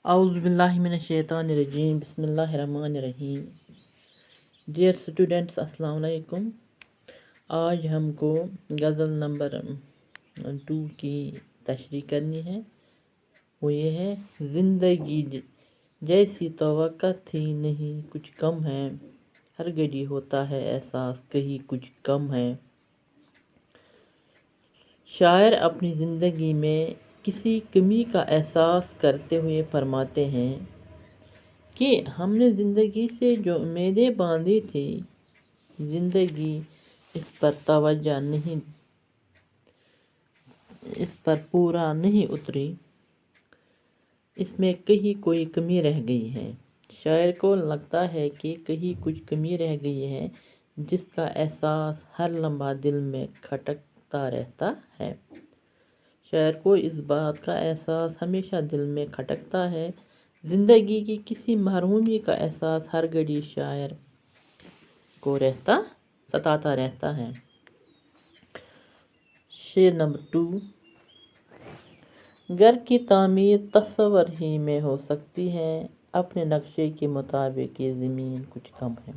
اعوذ باللہ من الشیطان الرجیم بسم اللہ الرحمن الرحیم. ڈیئر اسٹوڈنٹس السلام علیکم. آج ہم کو غزل نمبر 2 کی تشریح کرنی ہے. وہ یہ ہے: زندگی جیسی توقع تھی نہیں کچھ کم ہے، ہر گھڑی ہوتا ہے احساس کہیں کچھ کم ہے. شاعر اپنی زندگی میں کسی کمی کا احساس کرتے ہوئے فرماتے ہیں کہ ہم نے زندگی سے جو امیدیں باندھی تھی، زندگی اس پر پورا نہیں اتری، اس میں کہیں کوئی کمی رہ گئی ہے. شاعر کو لگتا ہے کہ کہیں کچھ کمی رہ گئی ہے، جس کا احساس ہر لمحہ دل میں کھٹکتا رہتا ہے. شاعر کو اس بات کا احساس ہمیشہ دل میں کھٹکتا ہے. زندگی کی کسی محرومی کا احساس ہر گھڑی شاعر کو ستاتا رہتا ہے. شعر نمبر 2: گھر کی تعمیر تصور ہی میں ہو سکتی ہے، اپنے نقشے کے مطابق یہ زمین کچھ کم ہے.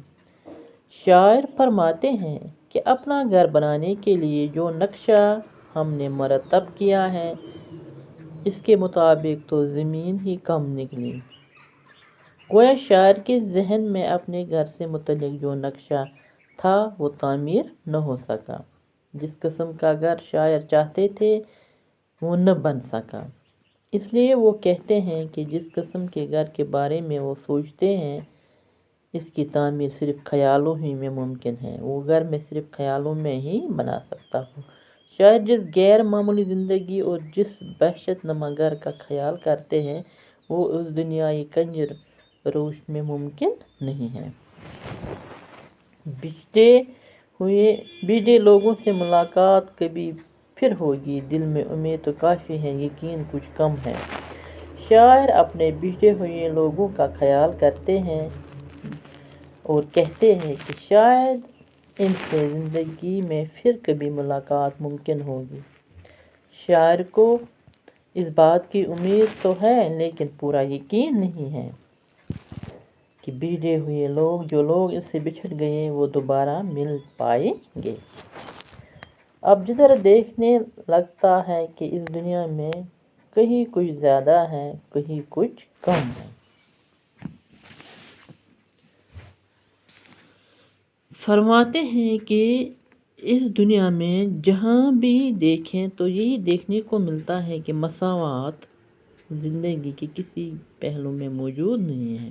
شاعر فرماتے ہیں کہ اپنا گھر بنانے کے لیے جو نقشہ ہم نے مرتب کیا ہے، اس کے مطابق تو زمین ہی کم نکلی. گویا شاعر کے ذہن میں اپنے گھر سے متعلق جو نقشہ تھا وہ تعمیر نہ ہو سکا. جس قسم کا گھر شاعر چاہتے تھے وہ نہ بن سکا. اس لیے وہ کہتے ہیں کہ جس قسم کے گھر کے بارے میں وہ سوچتے ہیں، اس کی تعمیر صرف خیالوں ہی میں ممکن ہے. وہ گھر میں صرف خیالوں میں ہی بنا سکتا ہوں. شاعر جس غیر معمولی زندگی اور جس وحشت نما گھر کا خیال کرتے ہیں، وہ اس دنیائی کنج روش میں ممکن نہیں ہے. بچھڑے لوگوں سے ملاقات کبھی پھر ہوگی، دل میں امید تو کافی ہے، یقین کچھ کم ہے. شاعر اپنے بچھڑے ہوئے لوگوں کا خیال کرتے ہیں اور کہتے ہیں کہ شاید ان سے زندگی میں پھر کبھی ملاقات ممکن ہوگی. شاعر کو اس بات کی امید تو ہے، لیکن پورا یقین نہیں ہے کہ بچھڑے ہوئے جو لوگ اس سے بچھڑ گئے وہ دوبارہ مل پائیں گے. اب جدھر دیکھنے لگتا ہے کہ اس دنیا میں کہیں کچھ زیادہ ہے، کہیں کچھ کم ہے. فرماتے ہیں کہ اس دنیا میں جہاں بھی دیکھیں تو یہی دیکھنے کو ملتا ہے کہ مساوات زندگی کے کسی پہلو میں موجود نہیں ہے.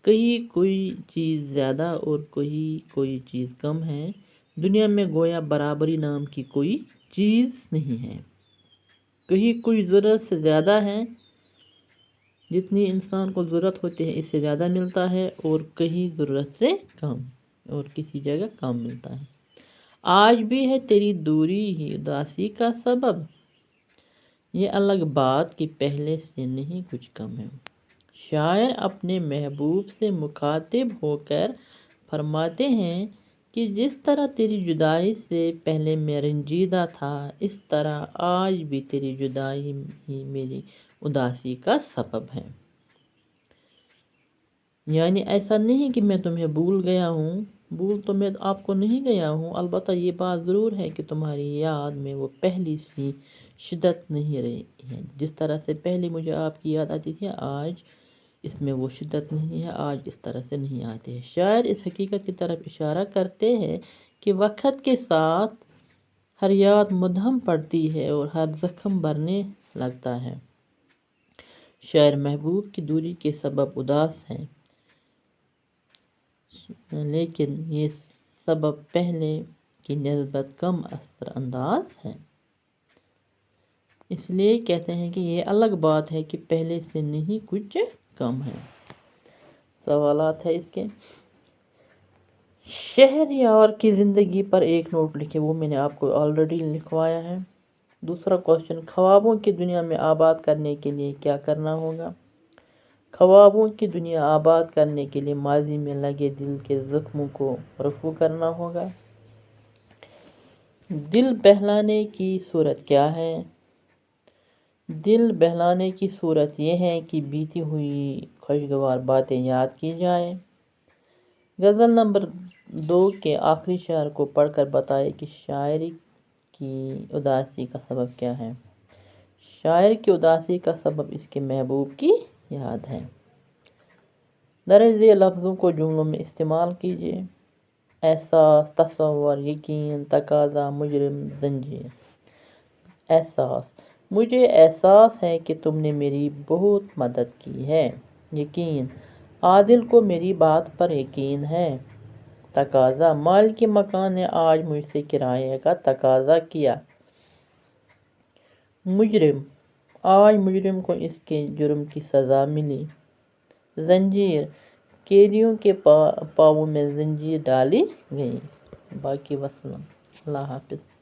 کہیں کوئی چیز زیادہ اور کہیں کوئی چیز کم ہے. دنیا میں گویا برابری نام کی کوئی چیز نہیں ہے. کہیں کوئی ضرورت سے زیادہ ہے، جتنی انسان کو ضرورت ہوتی ہے اس سے زیادہ ملتا ہے، اور کہیں ضرورت سے کم اور کسی جگہ کم ملتا ہے. آج بھی ہے تیری دوری ہی اداسی کا سبب، یہ الگ بات کہ پہلے سے نہیں کچھ کم ہے. شاعر اپنے محبوب سے مخاطب ہو کر فرماتے ہیں کہ جس طرح تیری جدائی سے پہلے میں رنجیدہ تھا، اس طرح آج بھی تیری جدائی ہی میری اداسی کا سبب ہے. یعنی ایسا نہیں کہ میں تمہیں بھول گیا ہوں، بھول تو میں آپ کو نہیں گیا ہوں، البتہ یہ بات ضرور ہے کہ تمہاری یاد میں وہ پہلی سی شدت نہیں رہی ہے. جس طرح سے پہلے مجھے آپ کی یاد آتی تھی، آج اس میں وہ شدت نہیں ہے، آج اس طرح سے نہیں آتی ہے. شاعر اس حقیقت کی طرف اشارہ کرتے ہیں کہ وقت کے ساتھ ہر یاد مدھم پڑتی ہے اور ہر زخم بھرنے لگتا ہے. شاعر محبوب کی دوری کے سبب اداس ہے، لیکن یہ سبب پہلے کی نسبت کم اثر انداز ہے. اس لیے کہتے ہیں کہ یہ الگ بات ہے کہ پہلے سے نہیں کچھ کم ہے. سوالات ہے اس کے: شہر یار کی زندگی پر ایک نوٹ لکھے. وہ میں نے آپ کو آلریڈی لکھوایا ہے. دوسرا کوشچن: خوابوں کی دنیا میں آباد کرنے کے لیے کیا کرنا ہوگا؟ خوابوں کی دنیا آباد کرنے کے لیے ماضی میں لگے دل کے زخموں کو رفع کرنا ہوگا. دل بہلانے کی صورت کیا ہے؟ دل بہلانے کی صورت یہ ہے کہ بیتی ہوئی خوشگوار باتیں یاد کی جائیں۔ غزل نمبر 2 کے آخری شعر کو پڑھ کر بتائے کہ شاعر کی اداسی کا سبب کیا ہے۔ شاعر کی اداسی کا سبب اس کے محبوب کی یاد ہے۔ درج ذیل لفظوں کو جملوں میں استعمال کیجیے۔ احساس، تصور، یقین، تقاضا، مجرم، زنجیر۔ احساس: مجھے احساس ہے کہ تم نے میری بہت مدد کی ہے۔ یقین: عادل کو میری بات پر یقین ہے۔ تقاضا: مالک مکان نے آج مجھ سے کرایے کا تقاضا کیا۔ مجرم: آج مجرم کو اس کے جرم کی سزا ملی۔ زنجیر: قیدیوں کے پاؤں میں زنجیر ڈالی گئی۔ باقی وسلم۔ اللہ حافظ۔